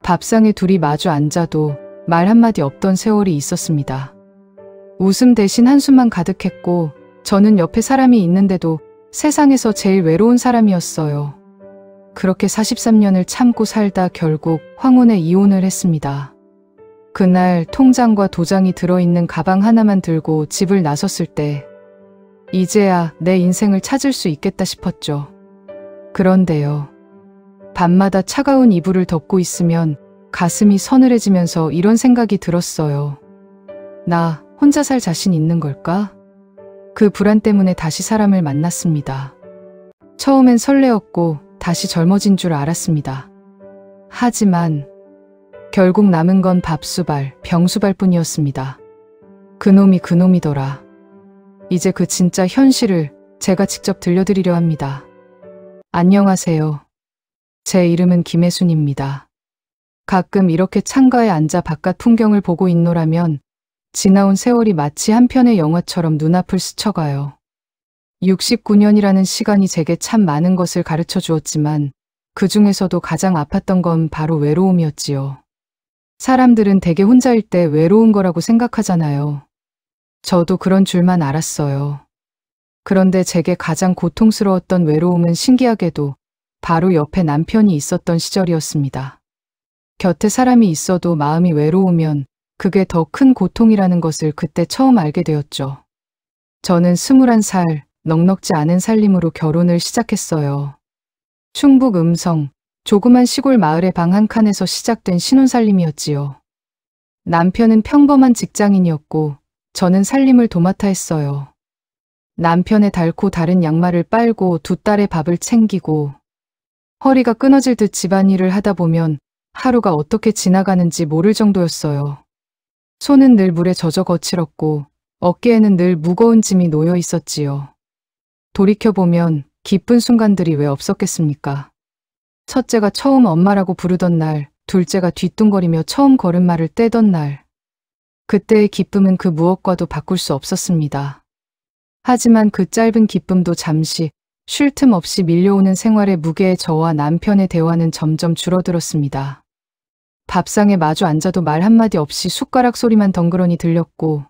밥상에 둘이 마주 앉아도 말 한마디 없던 세월이 있었습니다. 웃음 대신 한숨만 가득했고 저는 옆에 사람이 있는데도 세상에서 제일 외로운 사람이었어요. 그렇게 43년을 참고 살다 결국 황혼에 이혼을 했습니다. 그날 통장과 도장이 들어있는 가방 하나만 들고 집을 나섰을 때 이제야 내 인생을 찾을 수 있겠다 싶었죠. 그런데요. 밤마다 차가운 이불을 덮고 있으면 가슴이 서늘해지면서 이런 생각이 들었어요. 나 혼자 살 자신 있는 걸까? 그 불안 때문에 다시 사람을 만났습니다. 처음엔 설레었고 다시 젊어진 줄 알았습니다. 하지만 결국 남은 건 밥수발, 병수발 뿐이었습니다. 그놈이 그놈이더라. 이제 그 진짜 현실을 제가 직접 들려드리려 합니다. 안녕하세요. 제 이름은 김혜순입니다. 가끔 이렇게 창가에 앉아 바깥 풍경을 보고 있노라면 지나온 세월이 마치 한 편의 영화처럼 눈앞을 스쳐가요. 69년이라는 시간이 제게 참 많은 것을 가르쳐 주었지만 그 중에서도 가장 아팠던 건 바로 외로움이었지요. 사람들은 대개 혼자일 때 외로운 거라고 생각하잖아요. 저도 그런 줄만 알았어요. 그런데 제게 가장 고통스러웠던 외로움은 신기하게도 바로 옆에 남편이 있었던 시절이었습니다. 곁에 사람이 있어도 마음이 외로우면 그게 더 큰 고통이라는 것을 그때 처음 알게 되었죠. 저는 21살, 넉넉지 않은 살림으로 결혼을 시작했어요. 충북 음성, 조그만 시골 마을의 방 한 칸에서 시작된 신혼살림이었지요. 남편은 평범한 직장인이었고 저는 살림을 도맡아 했어요. 남편의 닳고 다른 양말을 빨고 두 딸의 밥을 챙기고 허리가 끊어질 듯 집안일을 하다 보면 하루가 어떻게 지나가는지 모를 정도였어요. 손은 늘 물에 젖어 거칠었고 어깨에는 늘 무거운 짐이 놓여 있었지요. 돌이켜보면 기쁜 순간들이 왜 없었겠습니까? 첫째가 처음 엄마라고 부르던 날, 둘째가 뒤뚱거리며 처음 걸음마를 떼던 날. 그때의 기쁨은 그 무엇과도 바꿀 수 없었습니다. 하지만 그 짧은 기쁨도 잠시 쉴 틈 없이 밀려오는 생활의 무게에 저와 남편의 대화는 점점 줄어들었습니다. 밥상에 마주 앉아도 말 한마디 없이 숟가락 소리만 덩그러니 들렸고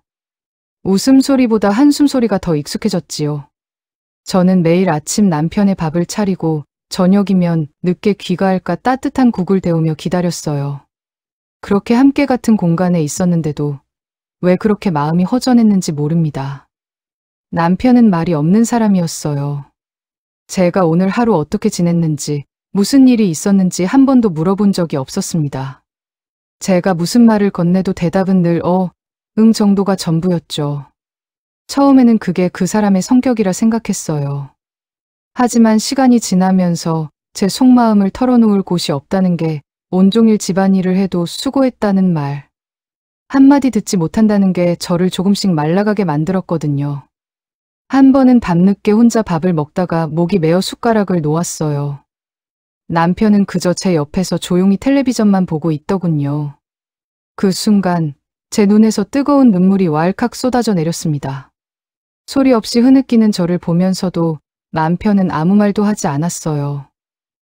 웃음소리보다 한숨소리가 더 익숙해졌지요. 저는 매일 아침 남편의 밥을 차리고 저녁이면 늦게 귀가할까 따뜻한 국을 데우며 기다렸어요. 그렇게 함께 같은 공간에 있었는데도 왜 그렇게 마음이 허전했는지 모릅니다. 남편은 말이 없는 사람이었어요. 제가 오늘 하루 어떻게 지냈는지, 무슨 일이 있었는지 한 번도 물어본 적이 없었습니다. 제가 무슨 말을 건네도 대답은 늘 응 정도가 전부였죠. 처음에는 그게 그 사람의 성격이라 생각했어요. 하지만 시간이 지나면서 제 속마음을 털어놓을 곳이 없다는 게 온종일 집안일을 해도 수고했다는 말, 한마디 듣지 못한다는 게 저를 조금씩 말라가게 만들었거든요. 한 번은 밤늦게 혼자 밥을 먹다가 목이 메어 숟가락을 놓았어요. 남편은 그저 제 옆에서 조용히 텔레비전만 보고 있더군요. 그 순간 제 눈에서 뜨거운 눈물이 왈칵 쏟아져 내렸습니다. 소리 없이 흐느끼는 저를 보면서도 남편은 아무 말도 하지 않았어요.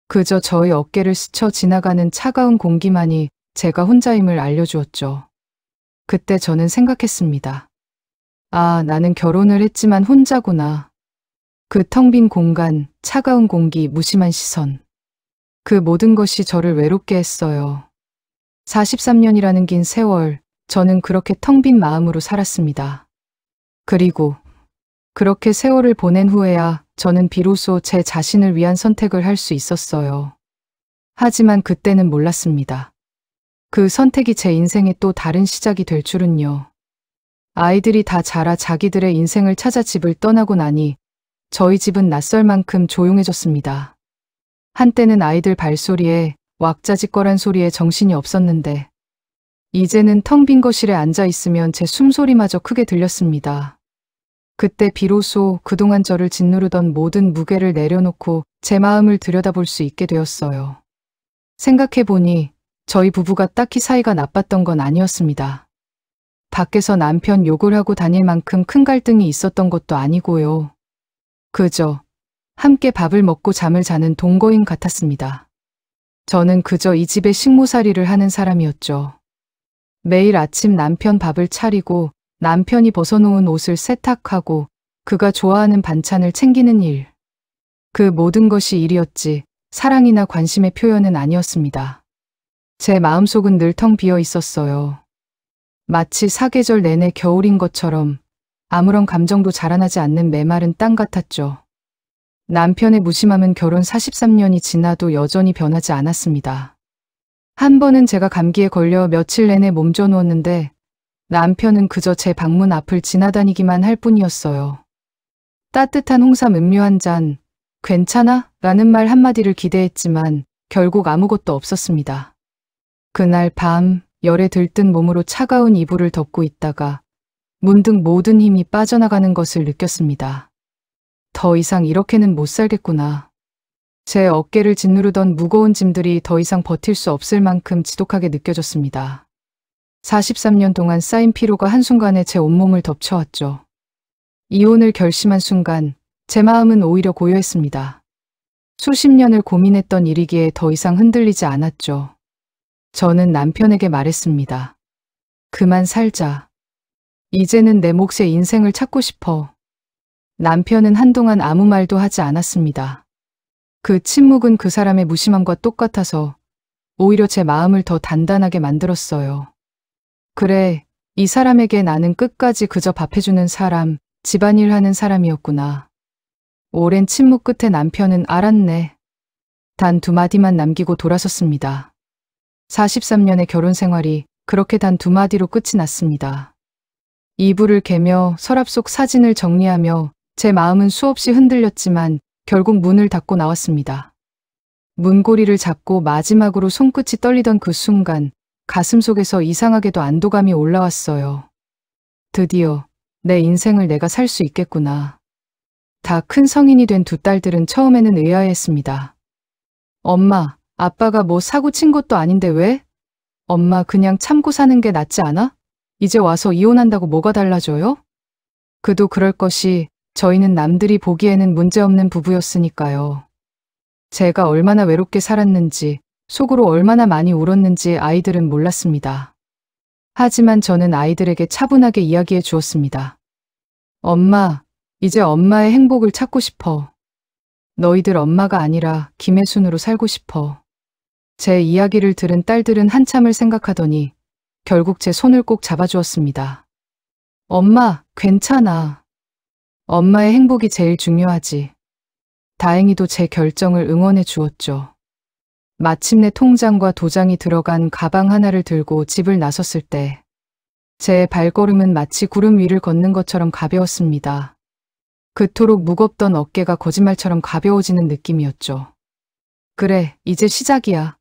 그저 저의 어깨를 스쳐 지나가는 차가운 공기만이 제가 혼자임을 알려주었죠. 그때 저는 생각했습니다. 아, 나는 결혼을 했지만 혼자구나. 그 텅 빈 공간, 차가운 공기, 무심한 시선. 그 모든 것이 저를 외롭게 했어요. 43년이라는 긴 세월, 저는 그렇게 텅 빈 마음으로 살았습니다. 그리고 그렇게 세월을 보낸 후에야 저는 비로소 제 자신을 위한 선택을 할 수 있었어요. 하지만 그때는 몰랐습니다. 그 선택이 제 인생의 또 다른 시작이 될 줄은요. 아이들이 다 자라 자기들의 인생을 찾아 집을 떠나고 나니 저희 집은 낯설 만큼 조용해졌습니다. 한때는 아이들 발소리에 왁자지껄한 소리에 정신이 없었는데 이제는 텅 빈 거실에 앉아 있으면 제 숨소리마저 크게 들렸습니다. 그때 비로소 그동안 저를 짓누르던 모든 무게를 내려놓고 제 마음을 들여다볼 수 있게 되었어요. 생각해보니 저희 부부가 딱히 사이가 나빴던 건 아니었습니다. 밖에서 남편 욕을 하고 다닐 만큼 큰 갈등이 있었던 것도 아니고요. 그저 함께 밥을 먹고 잠을 자는 동거인 같았습니다. 저는 그저 이 집의 식모살이를 하는 사람이었죠. 매일 아침 남편 밥을 차리고 남편이 벗어놓은 옷을 세탁하고 그가 좋아하는 반찬을 챙기는 일. 그 모든 것이 일이었지 사랑이나 관심의 표현은 아니었습니다. 제 마음속은 늘 텅 비어 있었어요. 마치 사계절 내내 겨울인 것처럼 아무런 감정도 자라나지 않는 메마른 땅 같았죠. 남편의 무심함은 결혼 43년이 지나도 여전히 변하지 않았습니다. 한 번은 제가 감기에 걸려 며칠 내내 몸져 누웠는데 남편은 그저 제 방문 앞을 지나다니기만 할 뿐이었어요. 따뜻한 홍삼 음료 한 잔, 괜찮아? 라는 말 한마디를 기대했지만 결국 아무것도 없었습니다. 그날 밤 열에 들뜬 몸으로 차가운 이불을 덮고 있다가 문득 모든 힘이 빠져나가는 것을 느꼈습니다. 더 이상 이렇게는 못 살겠구나. 제 어깨를 짓누르던 무거운 짐들이 더 이상 버틸 수 없을 만큼 지독하게 느껴졌습니다. 43년 동안 쌓인 피로가 한순간에 제 온몸을 덮쳐왔죠. 이혼을 결심한 순간 제 마음은 오히려 고요했습니다. 수십 년을 고민했던 일이기에 더 이상 흔들리지 않았죠. 저는 남편에게 말했습니다. 그만 살자. 이제는 내 몫의 인생을 찾고 싶어. 남편은 한동안 아무 말도 하지 않았습니다. 그 침묵은 그 사람의 무심함과 똑같아서 오히려 제 마음을 더 단단하게 만들었어요. 그래, 이 사람에게 나는 끝까지 그저 밥해주는 사람, 집안일 하는 사람이었구나. 오랜 침묵 끝에 남편은 알았네. 단 두 마디만 남기고 돌아섰습니다. 43년의 결혼 생활이 그렇게 단 두 마디로 끝이 났습니다. 이불을 개며 서랍 속 사진을 정리하며 제 마음은 수없이 흔들렸지만 결국 문을 닫고 나왔습니다. 문고리를 잡고 마지막으로 손끝이 떨리던 그 순간 가슴 속에서 이상하게도 안도감이 올라왔어요. 드디어 내 인생을 내가 살 수 있겠구나. 다 큰 성인이 된 두 딸들은 처음에는 의아해했습니다. 엄마, 아빠가 뭐 사고 친 것도 아닌데 왜? 엄마 그냥 참고 사는 게 낫지 않아? 이제 와서 이혼한다고 뭐가 달라져요? 그도 그럴 것이 저희는 남들이 보기에는 문제없는 부부였으니까요. 제가 얼마나 외롭게 살았는지, 속으로 얼마나 많이 울었는지 아이들은 몰랐습니다. 하지만 저는 아이들에게 차분하게 이야기해 주었습니다. 엄마, 이제 엄마의 행복을 찾고 싶어. 너희들 엄마가 아니라 김혜순으로 살고 싶어. 제 이야기를 들은 딸들은 한참을 생각하더니 결국 제 손을 꼭 잡아주었습니다. 엄마, 괜찮아. 엄마의 행복이 제일 중요하지. 다행히도 제 결정을 응원해 주었죠. 마침내 통장과 도장이 들어간 가방 하나를 들고 집을 나섰을 때 제 발걸음은 마치 구름 위를 걷는 것처럼 가벼웠습니다. 그토록 무겁던 어깨가 거짓말처럼 가벼워지는 느낌이었죠. 그래, 이제 시작이야.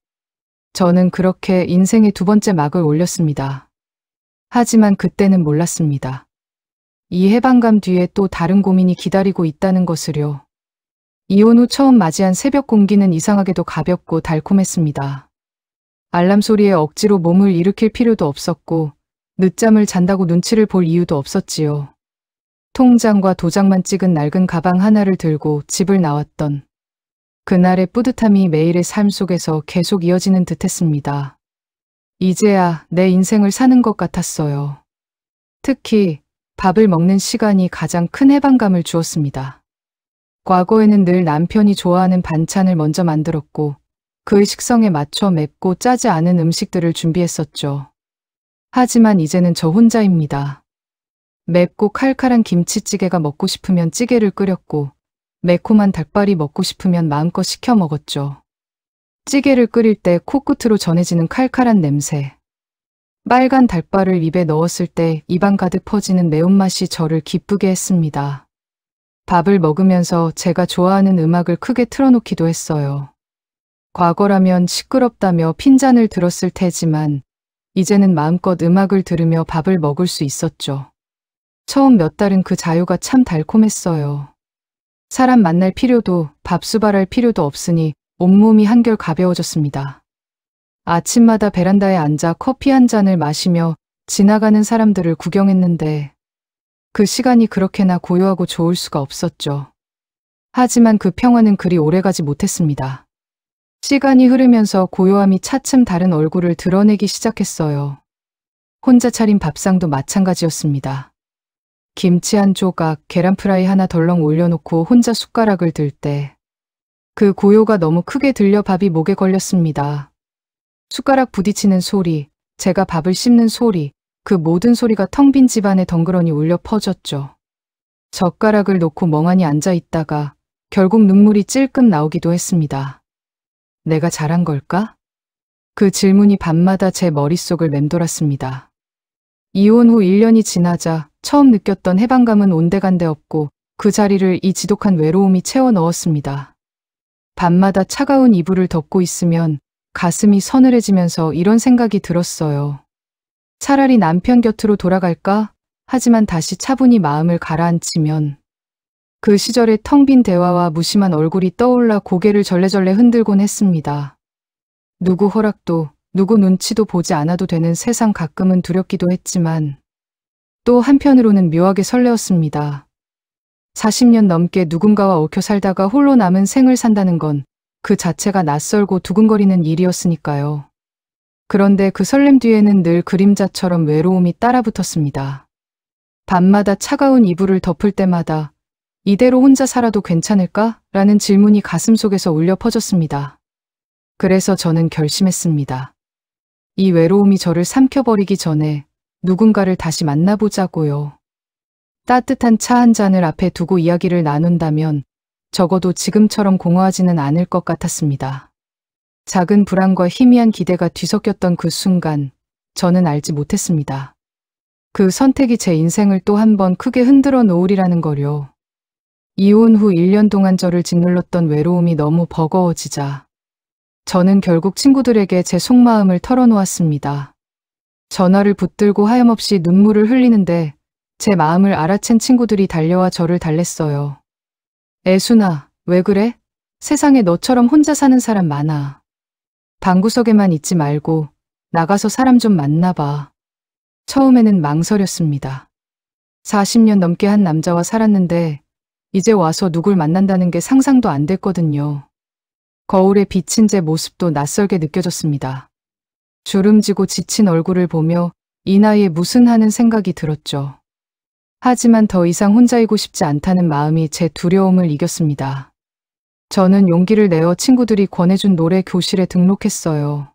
저는 그렇게 인생의 두 번째 막을 올렸습니다. 하지만 그때는 몰랐습니다. 이 해방감 뒤에 또 다른 고민이 기다리고 있다는 것을요. 이혼 후 처음 맞이한 새벽 공기는 이상하게도 가볍고 달콤했습니다. 알람 소리에 억지로 몸을 일으킬 필요도 없었고 늦잠을 잔다고 눈치를 볼 이유도 없었지요. 통장과 도장만 찍은 낡은 가방 하나를 들고 집을 나왔던 그날의 뿌듯함이 매일의 삶 속에서 계속 이어지는 듯했습니다. 이제야 내 인생을 사는 것 같았어요. 특히 밥을 먹는 시간이 가장 큰 해방감을 주었습니다. 과거에는 늘 남편이 좋아하는 반찬을 먼저 만들었고 그의 식성에 맞춰 맵고 짜지 않은 음식들을 준비했었죠. 하지만 이제는 저 혼자입니다. 맵고 칼칼한 김치찌개가 먹고 싶으면 찌개를 끓였고 매콤한 닭발이 먹고 싶으면 마음껏 시켜 먹었죠. 찌개를 끓일 때 코끝으로 전해지는 칼칼한 냄새. 빨간 닭발을 입에 넣었을 때 입안 가득 퍼지는 매운맛이 저를 기쁘게 했습니다. 밥을 먹으면서 제가 좋아하는 음악을 크게 틀어놓기도 했어요. 과거라면 시끄럽다며 핀잔을 들었을 테지만 이제는 마음껏 음악을 들으며 밥을 먹을 수 있었죠. 처음 몇 달은 그 자유가 참 달콤했어요. 사람 만날 필요도 밥수발할 필요도 없으니 온몸이 한결 가벼워졌습니다. 아침마다 베란다에 앉아 커피 한 잔을 마시며 지나가는 사람들을 구경했는데 그 시간이 그렇게나 고요하고 좋을 수가 없었죠. 하지만 그 평화는 그리 오래가지 못했습니다. 시간이 흐르면서 고요함이 차츰 다른 얼굴을 드러내기 시작했어요. 혼자 차린 밥상도 마찬가지였습니다. 김치 한 조각, 계란 프라이 하나 덜렁 올려놓고 혼자 숟가락을 들 때 그 고요가 너무 크게 들려 밥이 목에 걸렸습니다. 숟가락 부딪히는 소리, 제가 밥을 씹는 소리, 그 모든 소리가 텅 빈 집안에 덩그러니 울려 퍼졌죠. 젓가락을 놓고 멍하니 앉아 있다가 결국 눈물이 찔끔 나오기도 했습니다. 내가 잘한 걸까? 그 질문이 밤마다 제 머릿속을 맴돌았습니다. 이혼 후 1년이 지나자 처음 느꼈던 해방감은 온데간데 없고 그 자리를 이 지독한 외로움이 채워 넣었습니다. 밤마다 차가운 이불을 덮고 있으면 가슴이 서늘해지면서 이런 생각이 들었어요. 차라리 남편 곁으로 돌아갈까? 하지만 다시 차분히 마음을 가라앉히면 그 시절의 텅 빈 대화와 무심한 얼굴이 떠올라 고개를 절레절레 흔들곤 했습니다. 누구 허락도, 누구 눈치도 보지 않아도 되는 세상 가끔은 두렵기도 했지만 또 한편으로는 묘하게 설레었습니다. 40년 넘게 누군가와 얽혀 살다가 홀로 남은 생을 산다는 건 그 자체가 낯설고 두근거리는 일이었으니까요. 그런데 그 설렘 뒤에는 늘 그림자처럼 외로움이 따라붙었습니다. 밤마다 차가운 이불을 덮을 때마다 이대로 혼자 살아도 괜찮을까? 라는 질문이 가슴속에서 울려 퍼졌습니다. 그래서 저는 결심했습니다. 이 외로움이 저를 삼켜버리기 전에 누군가를 다시 만나보자고요. 따뜻한 차 한 잔을 앞에 두고 이야기를 나눈다면 적어도 지금처럼 공허하지는 않을 것 같았습니다. 작은 불안과 희미한 기대가 뒤섞였던 그 순간 저는 알지 못했습니다. 그 선택이 제 인생을 또 한 번 크게 흔들어 놓으리라는 거요. 이혼 후 1년 동안 저를 짓눌렀던 외로움이 너무 버거워지자 저는 결국 친구들에게 제 속마음을 털어놓았습니다. 전화를 붙들고 하염없이 눈물을 흘리는데 제 마음을 알아챈 친구들이 달려와 저를 달랬어요. 애순아, 왜 그래? 세상에 너처럼 혼자 사는 사람 많아. 방구석에만 있지 말고 나가서 사람 좀 만나봐. 처음에는 망설였습니다. 40년 넘게 한 남자와 살았는데 이제 와서 누굴 만난다는 게 상상도 안 됐거든요. 거울에 비친 제 모습도 낯설게 느껴졌습니다. 주름지고 지친 얼굴을 보며 이 나이에 무슨 하는 생각이 들었죠. 하지만 더 이상 혼자이고 싶지 않다는 마음이 제 두려움을 이겼습니다. 저는 용기를 내어 친구들이 권해준 노래 교실에 등록했어요.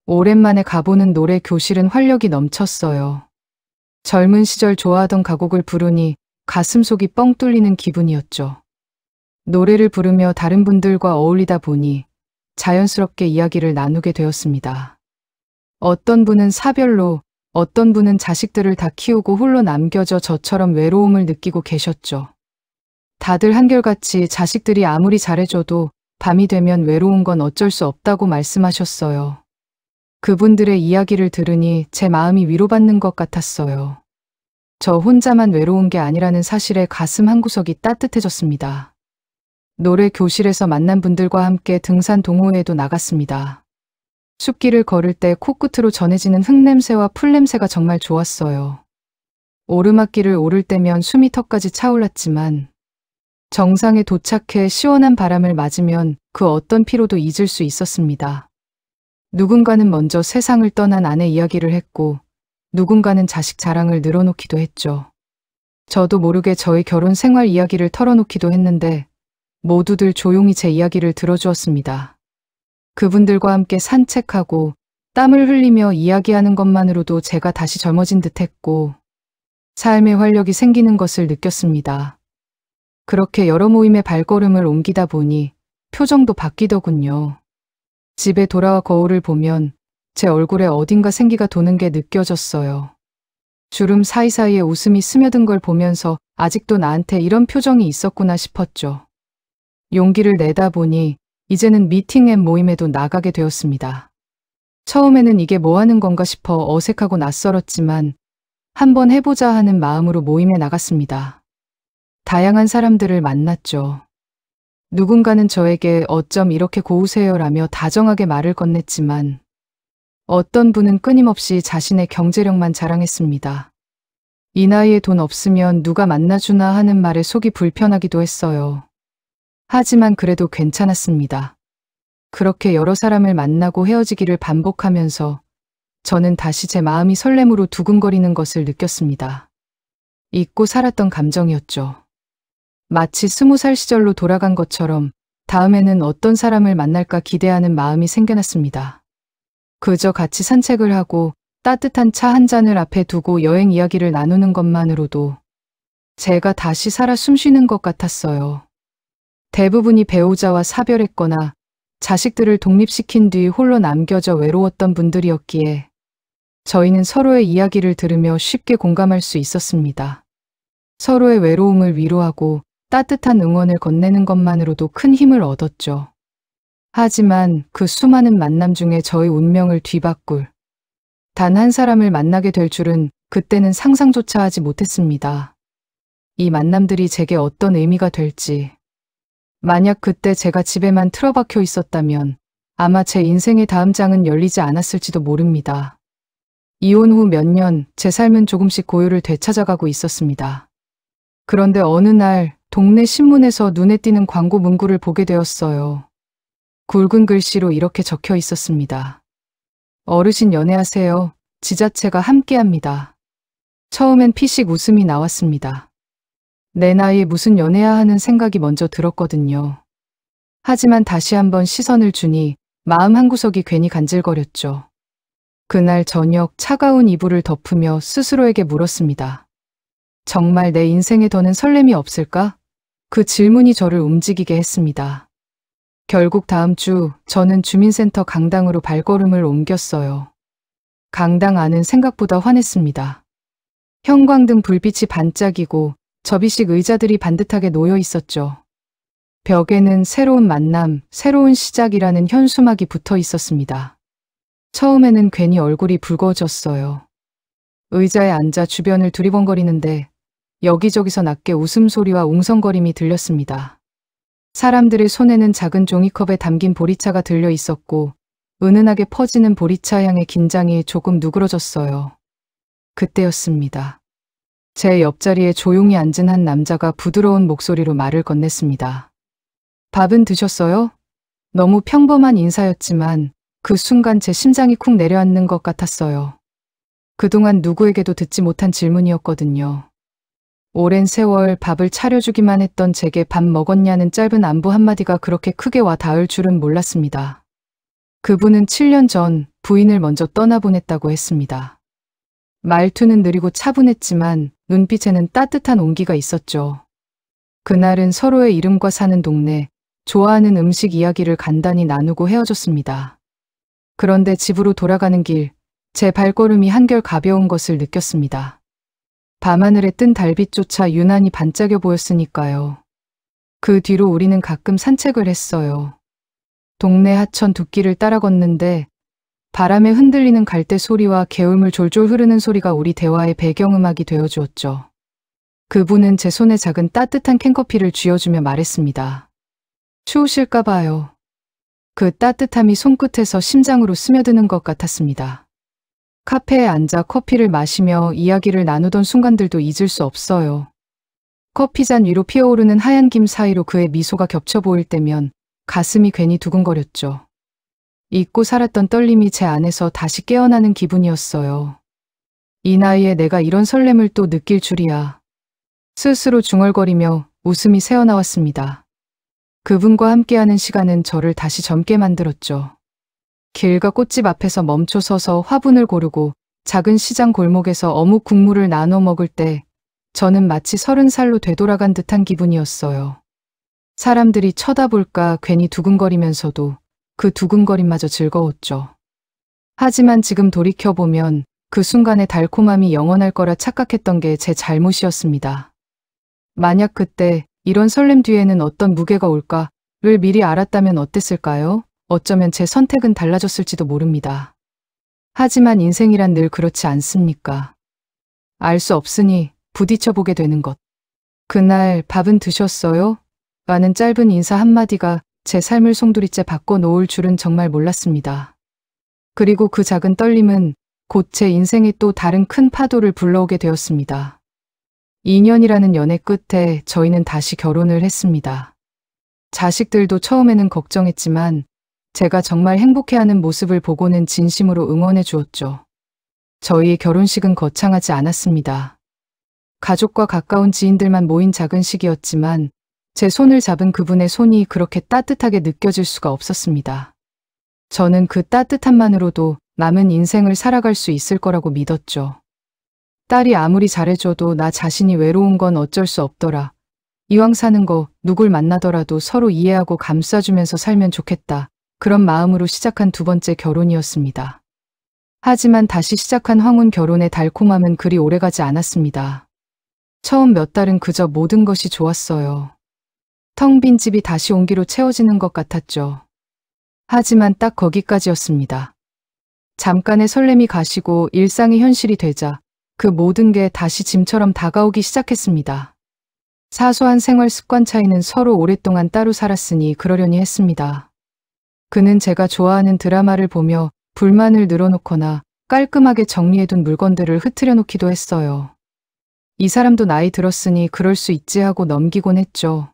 오랜만에 가보는 노래 교실은 활력이 넘쳤어요. 젊은 시절 좋아하던 가곡을 부르니 가슴속이 뻥 뚫리는 기분이었죠. 노래를 부르며 다른 분들과 어울리다 보니 자연스럽게 이야기를 나누게 되었습니다. 어떤 분은 사별로, 어떤 분은 자식들을 다 키우고 홀로 남겨져 저처럼 외로움을 느끼고 계셨죠. 다들 한결같이 자식들이 아무리 잘해줘도 밤이 되면 외로운 건 어쩔 수 없다고 말씀하셨어요. 그분들의 이야기를 들으니 제 마음이 위로받는 것 같았어요. 저 혼자만 외로운 게 아니라는 사실에 가슴 한구석이 따뜻해졌습니다. 노래 교실에서 만난 분들과 함께 등산 동호회에도 나갔습니다. 숲길을 걸을 때 코끝으로 전해지는 흙냄새와 풀냄새가 정말 좋았어요. 오르막길을 오를 때면 숨이 턱까지 차올랐지만 정상에 도착해 시원한 바람을 맞으면 그 어떤 피로도 잊을 수 있었습니다. 누군가는 먼저 세상을 떠난 아내 이야기를 했고 누군가는 자식 자랑을 늘어놓기도 했죠. 저도 모르게 저의 결혼 생활 이야기를 털어놓기도 했는데 모두들 조용히 제 이야기를 들어주었습니다. 그분들과 함께 산책하고 땀을 흘리며 이야기하는 것만으로도 제가 다시 젊어진 듯했고 삶의 활력이 생기는 것을 느꼈습니다. 그렇게 여러 모임의 발걸음을 옮기다 보니 표정도 바뀌더군요. 집에 돌아와 거울을 보면 제 얼굴에 어딘가 생기가 도는 게 느껴졌어요. 주름 사이사이에 웃음이 스며든 걸 보면서 아직도 나한테 이런 표정이 있었구나 싶었죠. 용기를 내다 보니 이제는 미팅 앤 모임에도 나가게 되었습니다. 처음에는 이게 뭐 하는 건가 싶어 어색하고 낯설었지만 한번 해보자 하는 마음으로 모임에 나갔습니다. 다양한 사람들을 만났죠. 누군가는 저에게 어쩜 이렇게 고우세요라며 다정하게 말을 건넸지만 어떤 분은 끊임없이 자신의 경제력만 자랑했습니다. 이 나이에 돈 없으면 누가 만나주나 하는 말에 속이 불편하기도 했어요. 하지만 그래도 괜찮았습니다. 그렇게 여러 사람을 만나고 헤어지기를 반복하면서 저는 다시 제 마음이 설렘으로 두근거리는 것을 느꼈습니다. 잊고 살았던 감정이었죠. 마치 20살 시절로 돌아간 것처럼 다음에는 어떤 사람을 만날까 기대하는 마음이 생겨났습니다. 그저 같이 산책을 하고 따뜻한 차 한 잔을 앞에 두고 여행 이야기를 나누는 것만으로도 제가 다시 살아 숨쉬는 것 같았어요. 대부분이 배우자와 사별했거나 자식들을 독립시킨 뒤 홀로 남겨져 외로웠던 분들이었기에 저희는 서로의 이야기를 들으며 쉽게 공감할 수 있었습니다. 서로의 외로움을 위로하고 따뜻한 응원을 건네는 것만으로도 큰 힘을 얻었죠. 하지만 그 수많은 만남 중에 저의 운명을 뒤바꿀 단 한 사람을 만나게 될 줄은 그때는 상상조차 하지 못했습니다. 이 만남들이 제게 어떤 의미가 될지. 만약 그때 제가 집에만 틀어박혀 있었다면 아마 제 인생의 다음 장은 열리지 않았을지도 모릅니다. 이혼 후 몇 년 제 삶은 조금씩 고요를 되찾아가고 있었습니다. 그런데 어느 날 동네 신문에서 눈에 띄는 광고 문구를 보게 되었어요. 굵은 글씨로 이렇게 적혀 있었습니다. 어르신 연애하세요. 지자체가 함께합니다. 처음엔 피식 웃음이 나왔습니다. 내 나이에 무슨 연애야 하는 생각이 먼저 들었거든요. 하지만 다시 한번 시선을 주니 마음 한구석이 괜히 간질거렸죠. 그날 저녁 차가운 이불을 덮으며 스스로에게 물었습니다. 정말 내 인생에 더는 설렘이 없을까? 그 질문이 저를 움직이게 했습니다. 결국 다음 주 저는 주민센터 강당으로 발걸음을 옮겼어요. 강당 안은 생각보다 환했습니다. 형광등 불빛이 반짝이고 접이식 의자들이 반듯하게 놓여 있었죠. 벽에는 새로운 만남, 새로운 시작이라는 현수막이 붙어 있었습니다. 처음에는 괜히 얼굴이 붉어졌어요. 의자에 앉아 주변을 두리번거리는데 여기저기서 낮게 웃음소리와 웅성거림이 들렸습니다. 사람들의 손에는 작은 종이컵에 담긴 보리차가 들려 있었고 은은하게 퍼지는 보리차 향의 긴장이 조금 누그러졌어요. 그때였습니다. 제 옆자리에 조용히 앉은 한 남자가 부드러운 목소리로 말을 건넸습니다. 밥은 드셨어요? 너무 평범한 인사였지만 그 순간 제 심장이 쿵 내려앉는 것 같았어요. 그동안 누구에게도 듣지 못한 질문이었거든요. 오랜 세월 밥을 차려주기만 했던 제게 밥 먹었냐는 짧은 안부 한마디가 그렇게 크게 와 닿을 줄은 몰랐습니다. 그분은 7년 전 부인을 먼저 떠나보냈다고 했습니다. 말투는 느리고 차분했지만 눈빛에는 따뜻한 온기가 있었죠. 그날은 서로의 이름과 사는 동네, 좋아하는 음식 이야기를 간단히 나누고 헤어졌습니다. 그런데 집으로 돌아가는 길, 제 발걸음이 한결 가벼운 것을 느꼈습니다. 밤하늘에 뜬 달빛조차 유난히 반짝여 보였으니까요. 그 뒤로 우리는 가끔 산책을 했어요. 동네 하천 둑길을 따라 걷는데 바람에 흔들리는 갈대 소리와 개울물 졸졸 흐르는 소리가 우리 대화의 배경음악이 되어주었죠. 그분은 제 손에 작은 따뜻한 캔커피를 쥐어주며 말했습니다. 추우실까 봐요. 그 따뜻함이 손끝에서 심장으로 스며드는 것 같았습니다. 카페에 앉아 커피를 마시며 이야기를 나누던 순간들도 잊을 수 없어요. 커피잔 위로 피어오르는 하얀 김 사이로 그의 미소가 겹쳐 보일 때면 가슴이 괜히 두근거렸죠. 잊고 살았던 떨림이 제 안에서 다시 깨어나는 기분이었어요. 이 나이에 내가 이런 설렘을 또 느낄 줄이야. 스스로 중얼거리며 웃음이 새어나왔습니다. 그분과 함께하는 시간은 저를 다시 젊게 만들었죠. 길과 꽃집 앞에서 멈춰 서서 화분을 고르고 작은 시장 골목에서 어묵 국물을 나눠 먹을 때 저는 마치 30살로 되돌아간 듯한 기분이었어요. 사람들이 쳐다볼까 괜히 두근거리면서도 그 두근거림마저 즐거웠죠. 하지만 지금 돌이켜보면 그 순간의 달콤함이 영원할 거라 착각했던 게 제 잘못이었습니다. 만약 그때 이런 설렘 뒤에는 어떤 무게가 올까를 미리 알았다면 어땠을까요? 어쩌면 제 선택은 달라졌을지도 모릅니다. 하지만 인생이란 늘 그렇지 않습니까? 알 수 없으니 부딪혀보게 되는 것. 그날 밥은 드셨어요? 라는 짧은 인사 한마디가 제 삶을 송두리째 바꿔놓을 줄은 정말 몰랐습니다. 그리고 그 작은 떨림은 곧 제 인생의 또 다른 큰 파도를 불러오게 되었습니다. 2년이라는 연애 끝에 저희는 다시 결혼을 했습니다. 자식들도 처음에는 걱정했지만 제가 정말 행복해하는 모습을 보고는 진심으로 응원해 주었죠. 저희의 결혼식은 거창하지 않았습니다. 가족과 가까운 지인들만 모인 작은 식이었지만 제 손을 잡은 그분의 손이 그렇게 따뜻하게 느껴질 수가 없었습니다. 저는 그 따뜻함만으로도 남은 인생을 살아갈 수 있을 거라고 믿었죠. 딸이 아무리 잘해줘도 나 자신이 외로운 건 어쩔 수 없더라. 이왕 사는 거 누굴 만나더라도 서로 이해하고 감싸주면서 살면 좋겠다. 그런 마음으로 시작한 두 번째 결혼이었습니다. 하지만 다시 시작한 황혼 결혼의 달콤함은 그리 오래가지 않았습니다. 처음 몇 달은 그저 모든 것이 좋았어요. 텅 빈 집이 다시 온기로 채워지는 것 같았죠. 하지만 딱 거기까지였습니다. 잠깐의 설렘이 가시고 일상이 현실이 되자 그 모든 게 다시 짐처럼 다가오기 시작했습니다. 사소한 생활 습관 차이는 서로 오랫동안 따로 살았으니 그러려니 했습니다. 그는 제가 좋아하는 드라마를 보며 불만을 늘어놓거나 깔끔하게 정리해둔 물건들을 흐트려 놓기도 했어요. 이 사람도 나이 들었으니 그럴 수 있지 하고 넘기곤 했죠.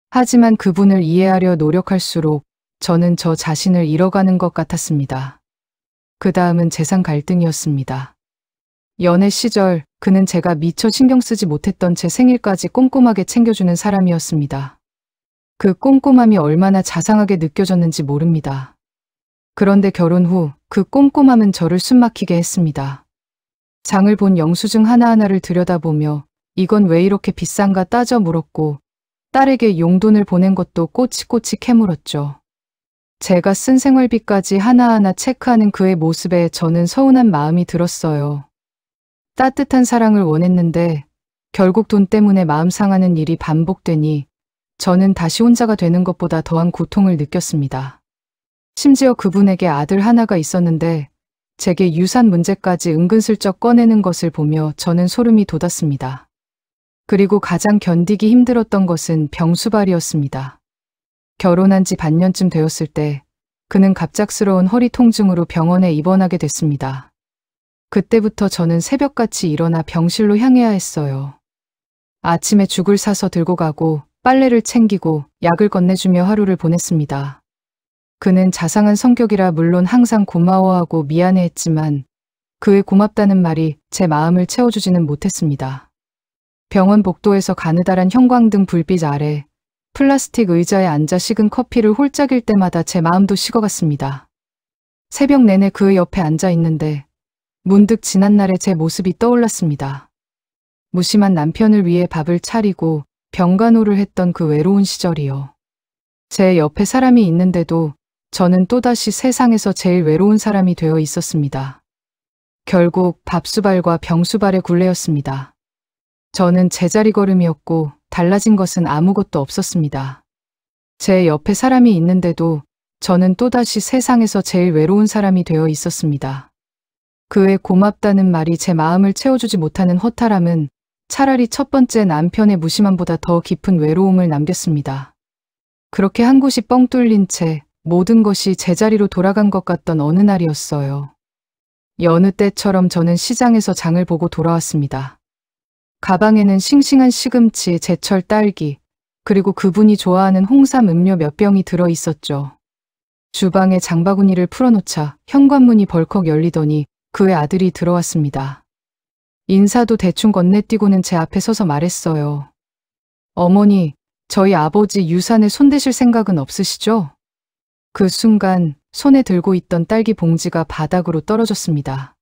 하지만 그분을 이해하려 노력할수록 저는 저 자신을 잃어가는 것 같았습니다. 그 다음은 재산 갈등이었습니다. 연애 시절 그는 제가 미처 신경 쓰지 못했던 제 생일까지 꼼꼼하게 챙겨주는 사람이었습니다. 그 꼼꼼함이 얼마나 자상하게 느껴졌는지 모릅니다. 그런데 결혼 후 그 꼼꼼함은 저를 숨막히게 했습니다. 장을 본 영수증 하나하나를 들여다보며 이건 왜 이렇게 비싼가 따져 물었고 딸에게 용돈을 보낸 것도 꼬치꼬치 캐물었죠. 제가 쓴 생활비까지 하나하나 체크하는 그의 모습에 저는 서운한 마음이 들었어요. 따뜻한 사랑을 원했는데 결국 돈 때문에 마음 상하는 일이 반복되니 저는 다시 혼자가 되는 것보다 더한 고통을 느꼈습니다. 심지어 그분에게 아들 하나가 있었는데 제게 유산 문제까지 은근슬쩍 꺼내는 것을 보며 저는 소름이 돋았습니다. 그리고 가장 견디기 힘들었던 것은 병수발이었습니다. 결혼한 지 반년쯤 되었을 때 그는 갑작스러운 허리 통증으로 병원에 입원하게 됐습니다. 그때부터 저는 새벽같이 일어나 병실로 향해야 했어요. 아침에 죽을 사서 들고 가고 빨래를 챙기고 약을 건네주며 하루를 보냈습니다. 그는 자상한 성격이라 물론 항상 고마워하고 미안해했지만 그의 고맙다는 말이 제 마음을 채워주지는 못했습니다. 병원 복도에서 가느다란 형광등 불빛 아래 플라스틱 의자에 앉아 식은 커피를 홀짝일 때마다 제 마음도 식어갔습니다. 새벽 내내 그의 옆에 앉아 있는데 문득 지난날의 제 모습이 떠올랐습니다. 무심한 남편을 위해 밥을 차리고 병간호를 했던 그 외로운 시절이요. 제 옆에 사람이 있는데도 저는 또다시 세상에서 제일 외로운 사람이 되어 있었습니다. 결국 밥수발과 병수발의 굴레였습니다. 저는 제자리 걸음이었고 달라진 것은 아무것도 없었습니다. 제 옆에 사람이 있는데도 저는 또다시 세상에서 제일 외로운 사람이 되어 있었습니다. 그의 고맙다는 말이 제 마음을 채워주지 못하는 허탈함은 차라리 첫 번째 남편의 무심함보다 더 깊은 외로움을 남겼습니다. 그렇게 한 곳이 뻥 뚫린 채 모든 것이 제자리로 돌아간 것 같던 어느 날이었어요. 여느 때처럼 저는 시장에서 장을 보고 돌아왔습니다. 가방에는 싱싱한 시금치, 제철 딸기, 그리고 그분이 좋아하는 홍삼 음료 몇 병이 들어 있었죠. 주방에 장바구니를 풀어놓자 현관문이 벌컥 열리더니 그의 아들이 들어왔습니다. 인사도 대충 건네뛰고는 제 앞에 서서 말했어요. 어머니, 저희 아버지 유산에 손대실 생각은 없으시죠? 그 순간 손에 들고 있던 딸기 봉지가 바닥으로 떨어졌습니다.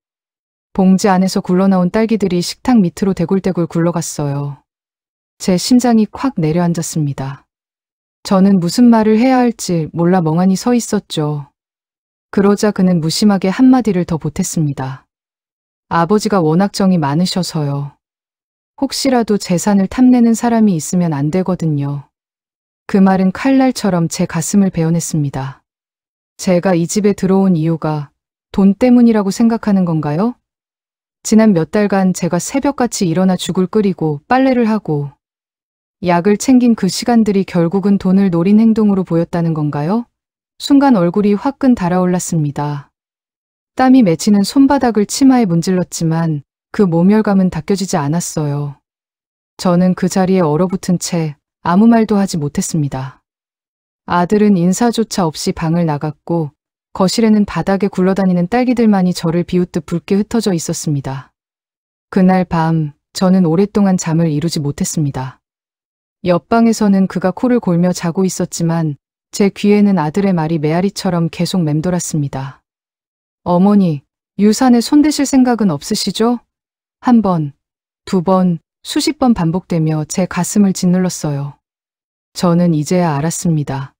봉지 안에서 굴러나온 딸기들이 식탁 밑으로 대굴대굴 굴러갔어요. 제 심장이 콱 내려앉았습니다. 저는 무슨 말을 해야 할지 몰라 멍하니 서 있었죠. 그러자 그는 무심하게 한마디를 더 보탰습니다. 아버지가 워낙 정이 많으셔서요. 혹시라도 재산을 탐내는 사람이 있으면 안 되거든요. 그 말은 칼날처럼 제 가슴을 베어냈습니다. 제가 이 집에 들어온 이유가 돈 때문이라고 생각하는 건가요? 지난 몇 달간 제가 새벽같이 일어나 죽을 끓이고 빨래를 하고 약을 챙긴 그 시간들이 결국은 돈을 노린 행동으로 보였다는 건가요? 순간 얼굴이 화끈 달아올랐습니다. 땀이 맺히는 손바닥을 치마에 문질렀지만 그 모멸감은 닦여지지 않았어요. 저는 그 자리에 얼어붙은 채 아무 말도 하지 못했습니다. 아들은 인사조차 없이 방을 나갔고 거실에는 바닥에 굴러다니는 딸기들만이 저를 비웃듯 붉게 흩어져 있었습니다. 그날 밤 저는 오랫동안 잠을 이루지 못했습니다. 옆방에서는 그가 코를 골며 자고 있었지만 제 귀에는 아들의 말이 메아리처럼 계속 맴돌았습니다. 어머니, 유산에 손대실 생각은 없으시죠? 한 번, 두 번, 수십 번 반복되며 제 가슴을 짓눌렀어요. 저는 이제야 알았습니다.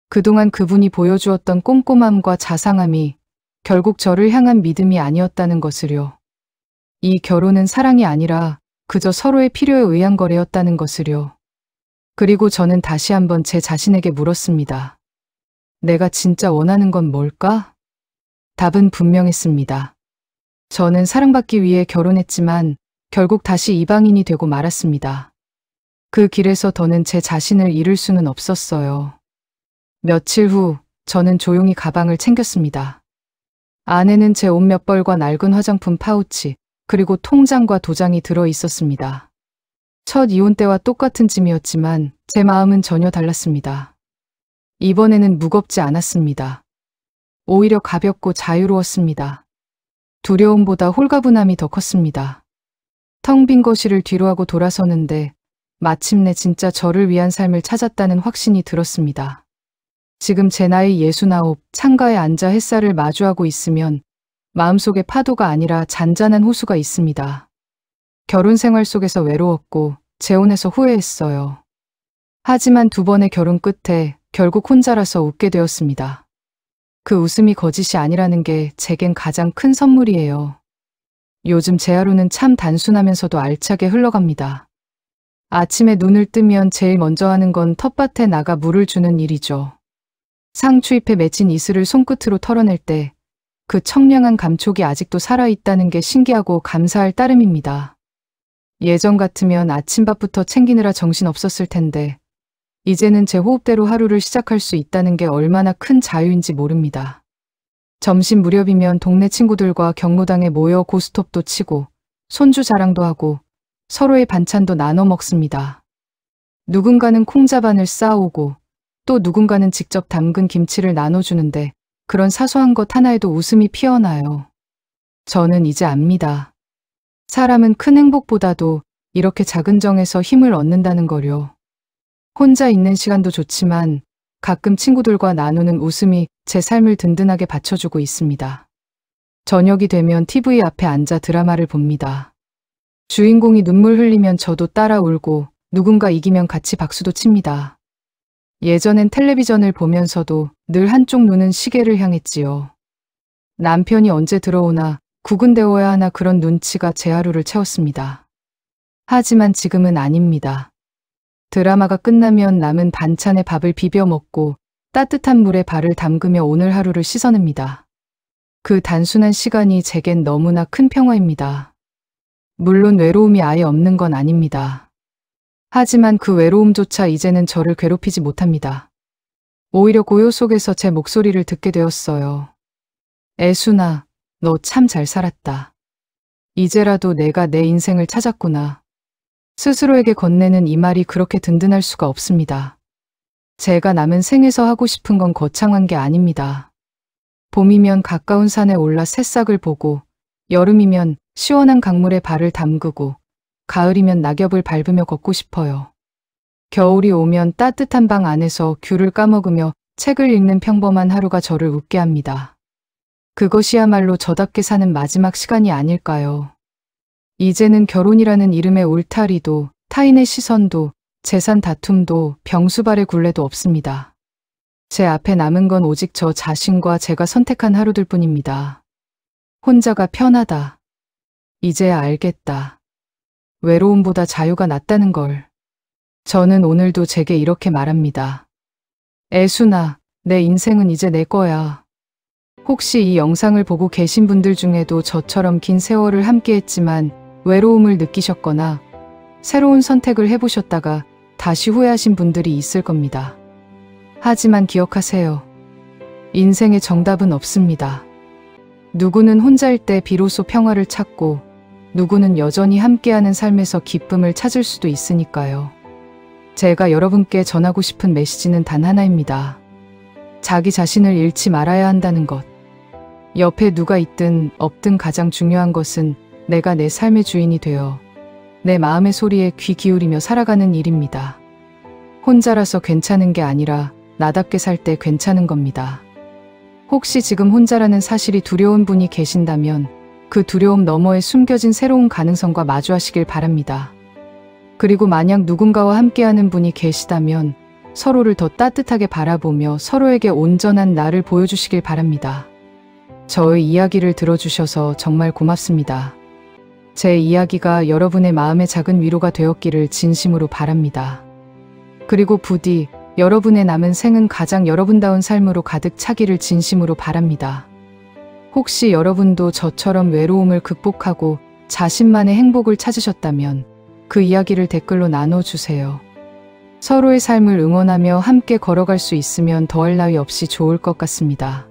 그동안 그분이 보여주었던 꼼꼼함과 자상함이 결국 저를 향한 믿음이 아니었다는 것을요. 이 결혼은 사랑이 아니라 그저 서로의 필요에 의한 거래였다는 것을요. 그리고 저는 다시 한번 제 자신에게 물었습니다. 내가 진짜 원하는 건 뭘까? 답은 분명했습니다. 저는 사랑받기 위해 결혼했지만 결국 다시 이방인이 되고 말았습니다. 그 길에서 더는 제 자신을 잃을 수는 없었어요. 며칠 후 저는 조용히 가방을 챙겼습니다. 안에는 제 옷 몇 벌과 낡은 화장품 파우치, 그리고 통장과 도장이 들어 있었습니다. 첫 이혼 때와 똑같은 짐이었지만 제 마음은 전혀 달랐습니다. 이번에는 무겁지 않았습니다. 오히려 가볍고 자유로웠습니다. 두려움보다 홀가분함이 더 컸습니다. 텅 빈 거실을 뒤로하고 돌아서는데 마침내 진짜 저를 위한 삶을 찾았다는 확신이 들었습니다. 지금 제 나이 69, 창가에 앉아 햇살을 마주하고 있으면 마음속에 파도가 아니라 잔잔한 호수가 있습니다. 결혼 생활 속에서 외로웠고 재혼해서 후회했어요. 하지만 두 번의 결혼 끝에 결국 혼자라서 웃게 되었습니다. 그 웃음이 거짓이 아니라는 게 제겐 가장 큰 선물이에요. 요즘 제 하루는 참 단순하면서도 알차게 흘러갑니다. 아침에 눈을 뜨면 제일 먼저 하는 건 텃밭에 나가 물을 주는 일이죠. 상추잎에 맺힌 이슬을 손끝으로 털어낼 때 그 청량한 감촉이 아직도 살아있다는 게 신기하고 감사할 따름입니다. 예전 같으면 아침밥부터 챙기느라 정신 없었을 텐데 이제는 제 호흡대로 하루를 시작할 수 있다는 게 얼마나 큰 자유인지 모릅니다. 점심 무렵이면 동네 친구들과 경로당에 모여 고스톱도 치고 손주 자랑도 하고 서로의 반찬도 나눠 먹습니다. 누군가는 콩자반을 쌓아오고 또 누군가는 직접 담근 김치를 나눠주는데 그런 사소한 것 하나에도 웃음이 피어나요. 저는 이제 압니다. 사람은 큰 행복보다도 이렇게 작은 정에서 힘을 얻는다는 거요. 혼자 있는 시간도 좋지만 가끔 친구들과 나누는 웃음이 제 삶을 든든하게 받쳐주고 있습니다. 저녁이 되면 TV 앞에 앉아 드라마를 봅니다. 주인공이 눈물 흘리면 저도 따라 울고 누군가 이기면 같이 박수도 칩니다. 예전엔 텔레비전을 보면서도 늘 한쪽 눈은 시계를 향했지요. 남편이 언제 들어오나 구근대워야 하나 그런 눈치가 제 하루를 채웠습니다. 하지만 지금은 아닙니다. 드라마가 끝나면 남은 반찬에 밥을 비벼 먹고 따뜻한 물에 발을 담그며 오늘 하루를 씻어냅니다. 그 단순한 시간이 제겐 너무나 큰 평화입니다. 물론 외로움이 아예 없는 건 아닙니다. 하지만 그 외로움조차 이제는 저를 괴롭히지 못합니다. 오히려 고요 속에서 제 목소리를 듣게 되었어요. 애순아, 너 참 잘 살았다. 이제라도 내가 내 인생을 찾았구나. 스스로에게 건네는 이 말이 그렇게 든든할 수가 없습니다. 제가 남은 생에서 하고 싶은 건 거창한 게 아닙니다. 봄이면 가까운 산에 올라 새싹을 보고, 여름이면 시원한 강물에 발을 담그고, 가을이면 낙엽을 밟으며 걷고 싶어요. 겨울이 오면 따뜻한 방 안에서 귤을 까먹으며 책을 읽는 평범한 하루가 저를 웃게 합니다. 그것이야말로 저답게 사는 마지막 시간이 아닐까요? 이제는 결혼이라는 이름의 울타리도, 타인의 시선도, 재산 다툼도, 병수발의 굴레도 없습니다. 제 앞에 남은 건 오직 저 자신과 제가 선택한 하루들 뿐입니다. 혼자가 편하다. 이제야 알겠다. 외로움보다 자유가 낫다는 걸. 저는 오늘도 제게 이렇게 말합니다. 애순아, 내 인생은 이제 내 거야. 혹시 이 영상을 보고 계신 분들 중에도 저처럼 긴 세월을 함께했지만 외로움을 느끼셨거나 새로운 선택을 해보셨다가 다시 후회하신 분들이 있을 겁니다. 하지만 기억하세요. 인생의 정답은 없습니다. 누구는 혼자일 때 비로소 평화를 찾고 누구는 여전히 함께하는 삶에서 기쁨을 찾을 수도 있으니까요. 제가 여러분께 전하고 싶은 메시지는 단 하나입니다. 자기 자신을 잃지 말아야 한다는 것. 옆에 누가 있든 없든 가장 중요한 것은 내가 내 삶의 주인이 되어 내 마음의 소리에 귀 기울이며 살아가는 일입니다. 혼자라서 괜찮은 게 아니라 나답게 살 때 괜찮은 겁니다. 혹시 지금 혼자라는 사실이 두려운 분이 계신다면 그 두려움 너머에 숨겨진 새로운 가능성과 마주하시길 바랍니다. 그리고 만약 누군가와 함께하는 분이 계시다면 서로를 더 따뜻하게 바라보며 서로에게 온전한 나를 보여주시길 바랍니다. 저의 이야기를 들어주셔서 정말 고맙습니다. 제 이야기가 여러분의 마음의 작은 위로가 되었기를 진심으로 바랍니다. 그리고 부디 여러분의 남은 생은 가장 여러분다운 삶으로 가득 차기를 진심으로 바랍니다. 혹시 여러분도 저처럼 외로움을 극복하고 자신만의 행복을 찾으셨다면 그 이야기를 댓글로 나눠주세요. 서로의 삶을 응원하며 함께 걸어갈 수 있으면 더할 나위 없이 좋을 것 같습니다.